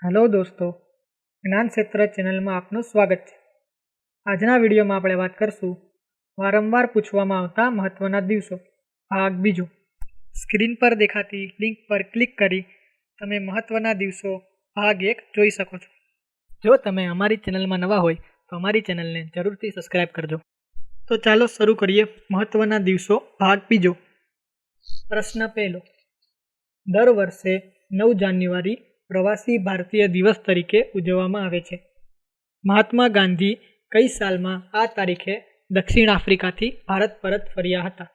Hello દોસ્તો, જ્ઞાન ક્ષેત્ર ચેનલમાં આપનું સ્વાગત છે. આજના વિડીયોમાં આપણે વાત કરશું વારંવાર પૂછવામાં આવતા મહત્વના દિવસો ભાગ બીજો. સ્ક્રીન પર દેખાતી લિંક પર ક્લિક કરી તમે મહત્વના દિવસો ભાગ 1 જોઈ શકો છો. જો તમે અમારી ચેનલમાં નવા હોય તો અમારી ચેનલને જરૂરથી સબસ્ક્રાઇબ કરજો. તો ચાલો શરૂ કરીએ મહત્વના દિવસો ભાગ બીજો. પ્રશ્ન પહેલો. દર વર્ષે 9 જાન્યુઆરી પ્રવાસી ભારતીય દિવસ તરીકે ઉજવવામાં આવે છે. મહાત્મા ગાંધી કઈ સાલમાં આ તારીખે દક્ષિણ આફ્રિકાથી ભારત પરત ફર્યા હતા?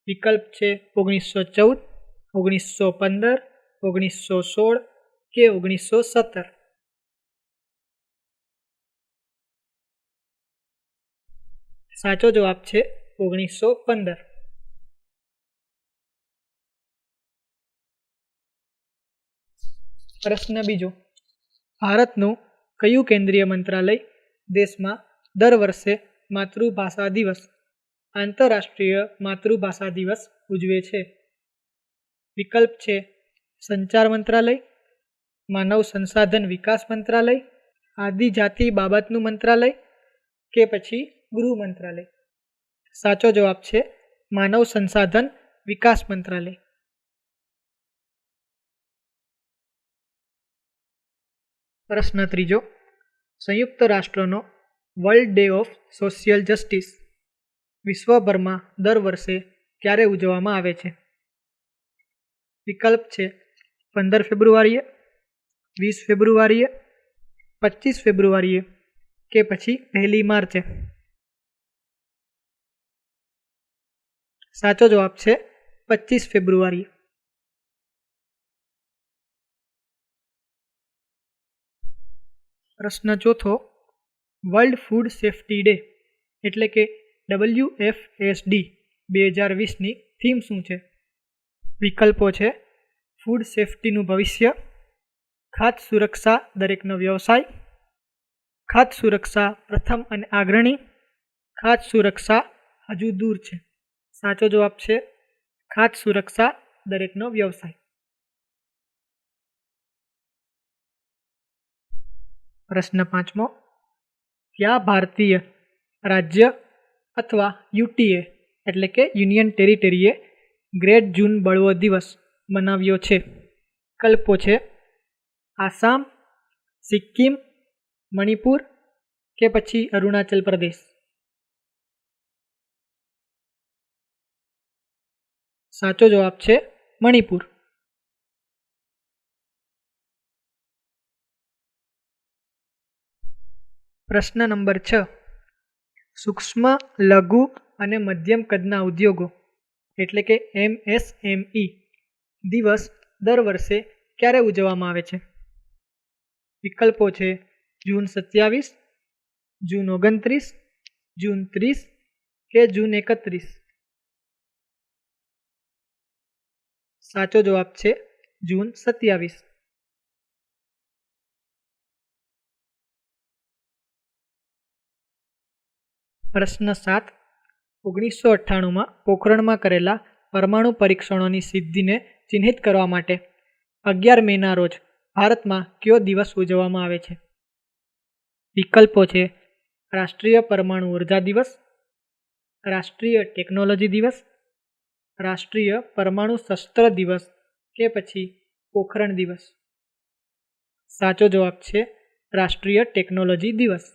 વિકલ્પ છે 1914, 1915, 1916 કે 1917. સાચો જવાબ છે 1915. પ્રશ્ન બીજો. ભારતનું કયું કેન્દ્રીય મંત્રાલય દેશમાં દર વર્ષે માતૃભાષા દિવસ, આંતરરાષ્ટ્રીય માતૃભાષા દિવસ ઉજવે છે? વિકલ્પ છે સંચાર મંત્રાલય, માનવ સંસાધન વિકાસ મંત્રાલય, આદિજાતિ બાબતનું મંત્રાલય કે પછી ગૃહ મંત્રાલય. સાચો જવાબ છે માનવ સંસાધન વિકાસ મંત્રાલય. પ્રશ્ન ત્રીજો. સંયુક્ત રાષ્ટ્રનો world day of social justice વિશ્વભરમાં દર વર્ષે ક્યારે ઉજવવામાં આવે છે? વિકલ્પ છે 15 ફેબ્રુઆરીએ, 20 ફેબ્રુઆરીએ, 25 ફેબ્રુઆરીએ કે પછી 1 માર્ચે. સાચો જવાબ છે 25 ફેબ્રુઆરીએ. પ્રશ્ન ચોથો. વર્લ્ડ ફૂડ સેફ્ટી ડે એટલે કે WFSD 2020ની થીમ શું છે? વિકલ્પો છે ફૂડ સેફ્ટીનું ભવિષ્ય, ખાદ્ય સુરક્ષા દરેકનો વ્યવસાય, ખાદ્ય સુરક્ષા પ્રથમ અને આગ્રણી, ખાદ્ય સુરક્ષા હજુ દૂર છે. સાચો જવાબ છે ખાદ્ય સુરક્ષા દરેકનો વ્યવસાય. પ્રશ્ન પાંચમો. કયા ભારતીય રાજ્ય અથવા યુટીએ એટલે કે યુનિયન ટેરિટરીએ ગ્રેટ જૂન બળવો દિવસ મનાવ્યો છે? વિકલ્પો છે આસામ, સિક્કિમ, મણિપુર કે પછી અરુણાચલ પ્રદેશ. સાચો જવાબ છે મણિપુર. પ્રશ્ન નંબર 6. સૂક્ષ્મ, લઘુ અને મધ્યમ કદના ઉદ્યોગો એટલે કે MSME દિવસ દર વર્ષે ક્યારે ઉજવવામાં આવે છે? વિકલ્પો છે જૂન 27, જૂન 29, જૂન 30 કે જૂન 31. સાચો જવાબ છે જૂન 27. પ્રશ્ન 7. 1998માં પોખરણમાં કરેલા પરમાણુ પરીક્ષણોની સિદ્ધિને ચિહ્નિત કરવા માટે 11 મેના રોજ ભારતમાં કયો દિવસ ઉજવવામાં આવે છે? વિકલ્પો છે રાષ્ટ્રીય પરમાણુ ઉર્જા દિવસ, રાષ્ટ્રીય ટેકનોલોજી દિવસ, રાષ્ટ્રીય પરમાણુ શસ્ત્ર દિવસ કે પછી પોખરણ દિવસ. સાચો જવાબ છે રાષ્ટ્રીય ટેકનોલોજી દિવસ.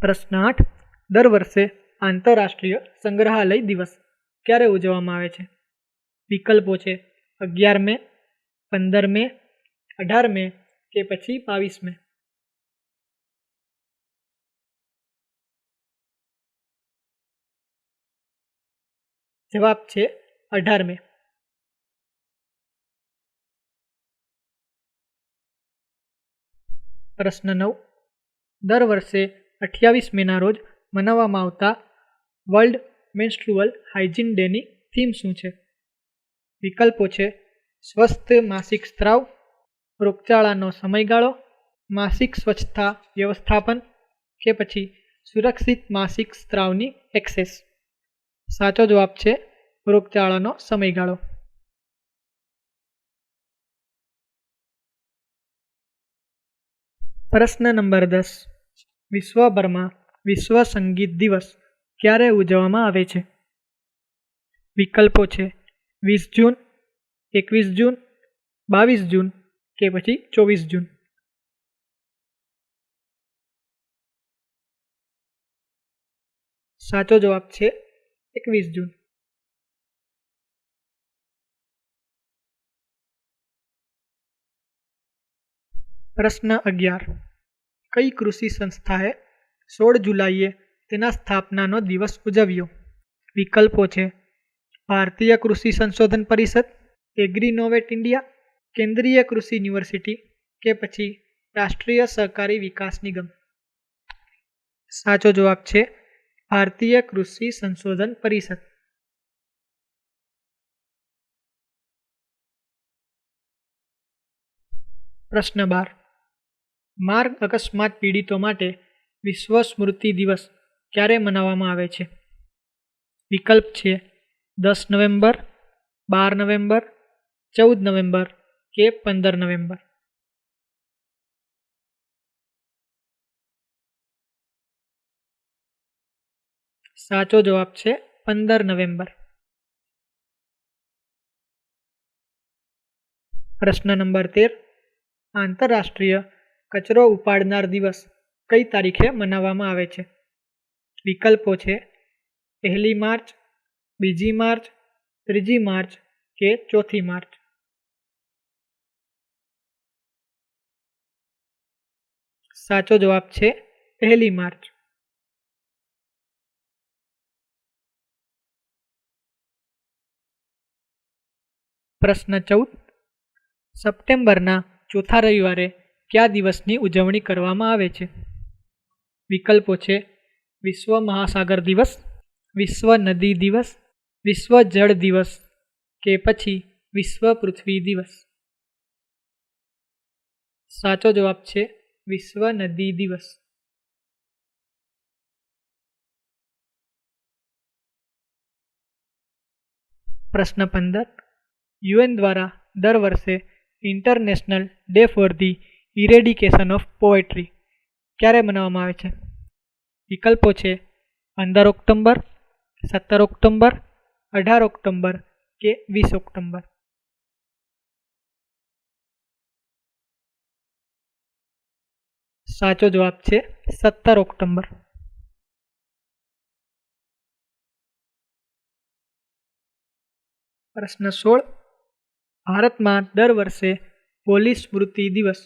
પ્રશ્ન 8. દર વર્ષે આંતરરાષ્ટ્રીય સંગ્રહાલય દિવસ ક્યારે ઉજવવામાં આવે છે? વિકલ્પો છે 11 મે, 15 મે, 18 મે કે પછી 22 મે. જવાબ છે 18 મે. પ્રશ્ન 9. દર વર્ષે 28 મેના રોજ મનાવવામાં આવતા વર્લ્ડ મેન્સ્ટ્રુઅલ હાઇજીન ડેની થીમ શું છે? વિકલ્પો છે સ્વસ્થ માસિક સ્ત્રાવ, રોગચાળાનો સમયગાળો, માસિક સ્વચ્છતા વ્યવસ્થાપન કે પછી સુરક્ષિત માસિક સ્ત્રાવની એક્સેસ. સાચો જવાબ છે રોગચાળાનો સમયગાળો. પ્રશ્ન નંબર 10. વિશ્વભરમાં વિશ્વ સંગીત દિવસ ક્યારે ઉજવવામાં આવે છે? વિકલ્પો છે 20 જૂન, 21 જૂન, 22 જૂન કે પછી 24 જૂન. સાચો જવાબ છે 21 જૂન. પ્રશ્ન 11. કઈ કૃષિ સંસ્થાએ 16 જુલાઈએ તેના સ્થાપનાનો દિવસ ઉજવ્યો? વિકલ્પો છે ભારતીય કૃષિ સંશોધન પરિષદ, એગ્રીનોવેટ ઇન્ડિયા, કેન્દ્રીય કૃષિ યુનિવર્સિટી કે પછી રાષ્ટ્રીય સહકારી વિકાસ નિગમ. સાચો જવાબ છે ભારતીય કૃષિ સંશોધન પરિષદ. પ્રશ્ન 12. માર્ગ અકસ્માત પીડિતો માટે વિશ્વ સ્મૃતિ દિવસ ક્યારે મનાવવામાં આવે છે? વિકલ્પ છે 10 નવેમ્બર, 12 નવેમ્બર, 14 નવેમ્બર કે 15 નવેમ્બર. સાચો જવાબ છે 15 નવેમ્બર. પ્રશ્ન નંબર 13. આંતરરાષ્ટ્રીય કચરો ઉપાડનાર દિવસ કઈ તારીખે મનાવવામાં આવે છે? વિકલ્પો છે 1 માર્ચ, 2 માર્ચ, 3 માર્ચ કે 4 માર્ચ. સાચો જવાબ છે 1 માર્ચ. પ્રશ્ન 14. સપ્ટેમ્બરના ચોથા રવિવારે કયા દિવસની ઉજવણી કરવામાં આવે છે? વિકલ્પો છે વિશ્વ મહાસાગર દિવસ, વિશ્વ નદી દિવસ, વિશ્વ જળ દિવસ કે પછી વિશ્વ પૃથ્વી દિવસ. સાચો જવાબ છે વિશ્વ નદી દિવસ. પ્રશ્ન 15. યુએન દ્વારા દર વર્ષે international day for the ઇરેડિકેશન of poetry ક્યારે મનાવવામાં આવે છે? વિકલ્પો છે 15 ઓક્ટોબર, 17 ઓક્ટોબર, 18 ઓક્ટોબર કે 20 ઓક્ટોબર. સાચો જવાબ છે 17 ઓક્ટોબર. પ્રશ્ન 16. ભારતમાં દર વર્ષે પોલીસ સ્મૃતિ દિવસ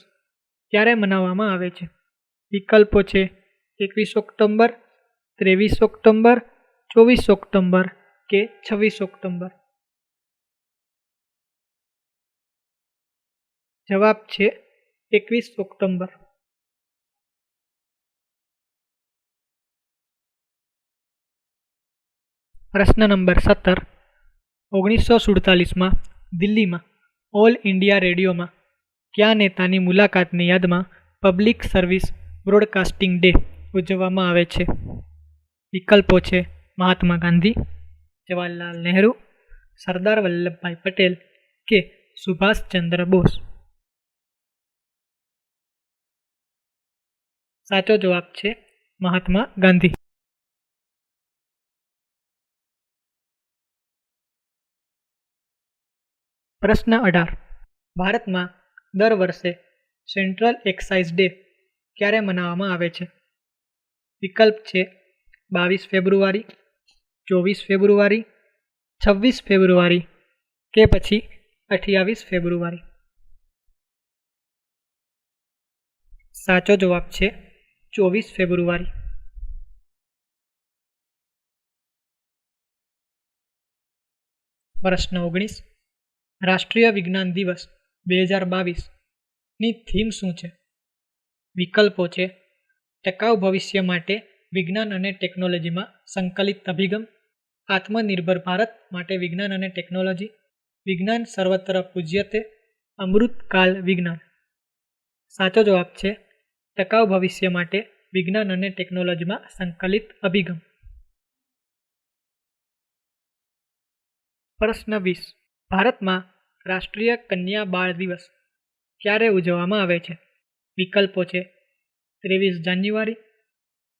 ક્યારે મનાવવામાં આવે છે? વિકલ્પો છે 21 ઓક્ટોબર, 23 ઓક્ટોબર, 24 ઓક્ટોબર કે 26 ઓક્ટોબર. જવાબ છે 21 ઓક્ટોબર. પ્રશ્ન નંબર 17. 1947માં દિલ્હીમાં ઓલ ઇન્ડિયા રેડિયોમાં કયા નેતાની મુલાકાતની યાદમાં પબ્લિક સર્વિસ બ્રોડકાસ્ટિંગ ડે ઉજવવામાં આવે છે? વિકલ્પો છે મહાત્મા ગાંધી, જવાહરલાલ નહેરુ, સરદાર વલ્લભભાઈ પટેલ કે સુભાષચંદ્ર બોઝ. સાચો જવાબ છે મહાત્મા ગાંધી. પ્રશ્ન 18. ભારતમાં દર વર્ષે સેન્ટ્રલ એક્સાઇઝ ડે ક્યારે મનાવવામાં આવે છે? વિકલ્પ છે 22 ફેબ્રુઆરી, 24 ફેબ્રુઆરી, 26 ફેબ્રુઆરી કે પછી 28 ફેબ્રુઆરી. સાચો જવાબ છે 24 ફેબ્રુઆરી. પ્રશ્ન 19. રાષ્ટ્રીય વિજ્ઞાન દિવસ 2022ની થીમ શું છે? વિકલ્પો છે ટકાઉ ભવિષ્ય માટે વિજ્ઞાન અને ટેકનોલોજીમાં સંકલિત અભિગમ, આત્મનિર્ભર ભારત માટે વિજ્ઞાન અને ટેકનોલોજી, વિજ્ઞાન સર્વત્ર પૂજ્યતે, અમૃતકાલ વિજ્ઞાન. સાચો જવાબ છે ટકાઉ ભવિષ્ય માટે વિજ્ઞાન અને ટેકનોલોજીમાં સંકલિત અભિગમ. પ્રશ્ન 20. ભારતમાં રાષ્ટ્રીય કન્યા બાળ દિવસ ક્યારે ઉજવવામાં આવે છે? વિકલ્પો છે 23 જાન્યુઆરી,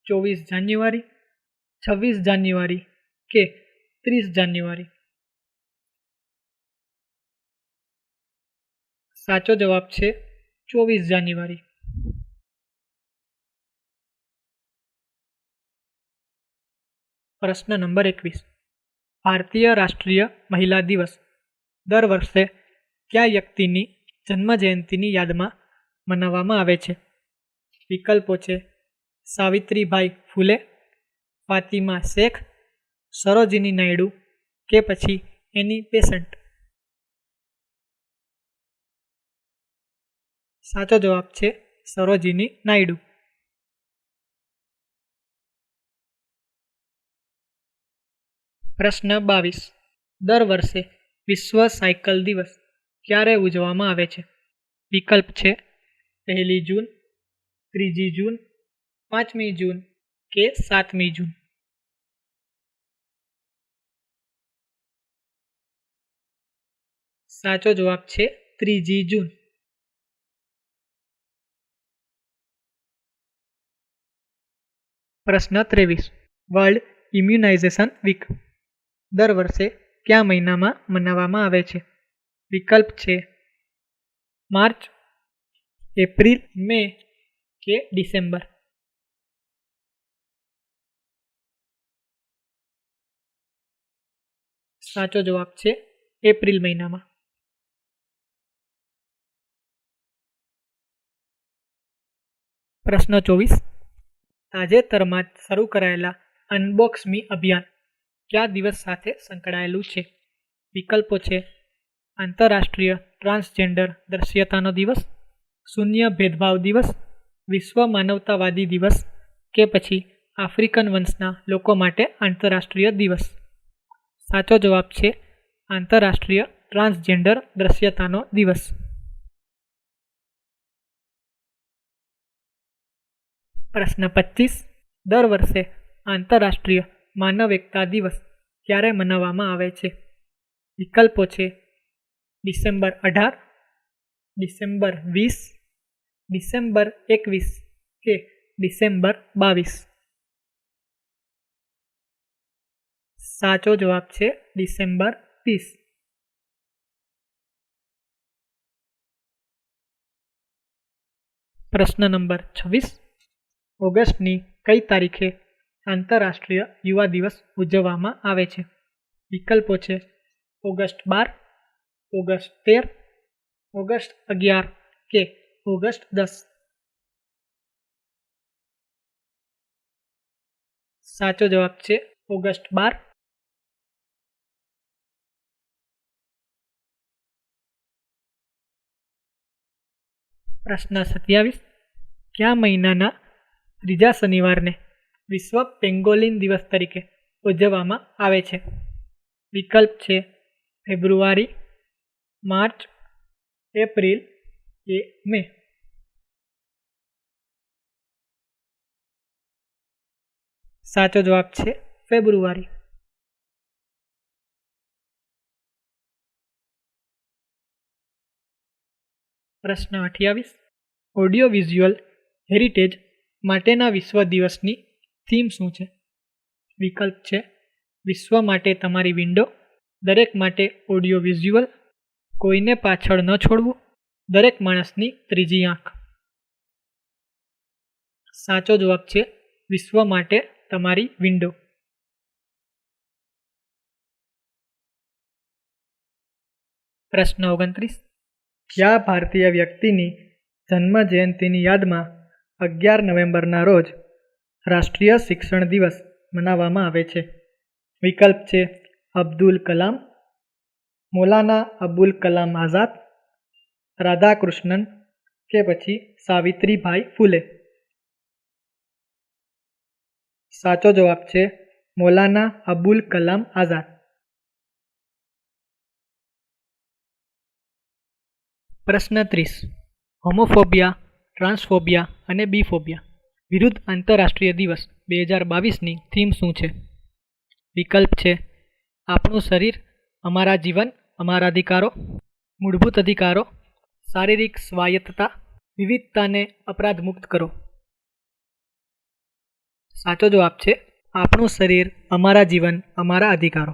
24 જાન્યુઆરી, 26 જાન્યુઆરી કે 30 જાન્યુઆરી. સાચો જવાબ છે 24 જાન્યુઆરી. પ્રશ્ન નંબર 21. ભારતીય રાષ્ટ્રીય મહિલા દિવસ દર વર્ષે કયા વ્યક્તિની જન્મજયંતિની યાદમાં મનાવવામાં આવે છે? વિકલ્પો છે સાવિત્રીબાઈ ફૂલે, ફાતિમા શેખ, સરોજિની નાયડુ કે પછી એની બેસન્ટ. સાચો જવાબ છે સરોજિની નાયડુ. પ્રશ્ન 22. દર વર્ષે વિશ્વ સાયકલ દિવસ ક્યારે ઉજવવામાં આવે છે? વિકલ્પ છે 1 જૂન, 3 જૂન, 5 જૂન કે 7 જૂન. સાચો જવાબ છે 3 જૂન. પ્રશ્ન 23. વર્લ્ડ ઇમ્યુનાઇઝેશન વીક દર વર્ષે કયા મહિનામાં મનાવવામાં આવે છે? વિકલ્પ છે માર્ચ, એપ્રિલ, મે કે ડિસેમ્બર. સાચો જવાબ છે એપ્રિલ મહિનામાં. પ્રશ્ન 24. તાજેતરમાં જ શરૂ કરાયેલા અનબોક્સ મી અભિયાન કયા દિવસ સાથે સંકળાયેલું છે? વિકલ્પો છે આંતરરાષ્ટ્રીય ટ્રાન્સજેન્ડર દ્રશ્યતાનો દિવસ, શૂન્ય ભેદભાવ દિવસ, વિશ્વ માનવતાવાદી દિવસ કે પછી આફ્રિકન વંશના લોકો માટે આંતરરાષ્ટ્રીય દિવસ. સાચો જવાબ છે આંતરરાષ્ટ્રીય ટ્રાન્સજેન્ડર દ્રશ્યતાનો દિવસ. પ્રશ્ન 25. દર વર્ષે આંતરરાષ્ટ્રીય માનવ એકતા દિવસ ક્યારે મનાવવામાં આવે છે? વિકલ્પો છે ડિસેમ્બર 18, ડિસેમ્બર 20, ડિસેમ્બર 21 કે ડિસેમ્બર 22. સાચો જવાબ છે ડિસેમ્બર 20. પ્રશ્ન નંબર 26. ઓગસ્ટની કઈ તારીખે આંતરરાષ્ટ્રીય યુવા દિવસ ઉજવવામાં આવે છે? વિકલ્પો છે ઓગસ્ટ 12, ઓગસ્ટ 13, ઓગસ્ટ 11 કે ઓગસ્ટ 10. સાચો જવાબ છે ઓગસ્ટ 12. પ્રશ્ન 27. કયા મહિનાના ત્રીજા શનિવારને વિશ્વ પેંગોલિન દિવસ તરીકે ઉજવવામાં આવે છે? વિકલ્પ છે ફેબ્રુઆરી, માર્ચ, એપ્રિલ કે મે. સાચો જવાબ છે ફેબ્રુઆરી. પ્રશ્ન 28. ઓડિયો વિઝ્યુઅલ હેરિટેજ માટેના વિશ્વ દિવસની થીમ શું છે? વિકલ્પ છે વિશ્વ માટે તમારી વિન્ડો, દરેક માટે ઓડિયો વિઝ્યુઅલ, કોઈને પાછળ ન છોડવું, દરેક માણસની ત્રીજી આંખ. સાચો જવાબ છે વિશ્વ માટે તમારી વિન્ડો. પ્રશ્ન 29. કયા ભારતીય વ્યક્તિની જન્મ જયંતિની યાદમાં 11 નવેમ્બરના રોજ રાષ્ટ્રીય શિક્ષણ દિવસ મનાવવામાં આવે છે? વિકલ્પ છે અબ્દુલ કલામ, મૌલાના અબુલ કલામ આઝાદ, રાધાકૃષ્ણન કે પછી સાવિત્રીબાઈ ફૂલે. સાચો જવાબ છે મૌલાના અબુલ કલામ આઝાદ. પ્રશ્ન 30. હોમોફોબિયા, ટ્રાન્સફોબિયા અને બીફોબિયા વિરુદ્ધ આંતરરાષ્ટ્રીય દિવસ 2022ની થીમ શું છે? વિકલ્પ છે આપણું શરીર અમારા જીવન અમારા અધિકારો, મૂળભૂત અધિકારો, શારીરિક સ્વાયત્તતા, વિવિધતાને અપરાધ મુક્ત કરો. સાચો જવાબ છે આપણું શરીર અમારા જીવન અમારા અધિકારો.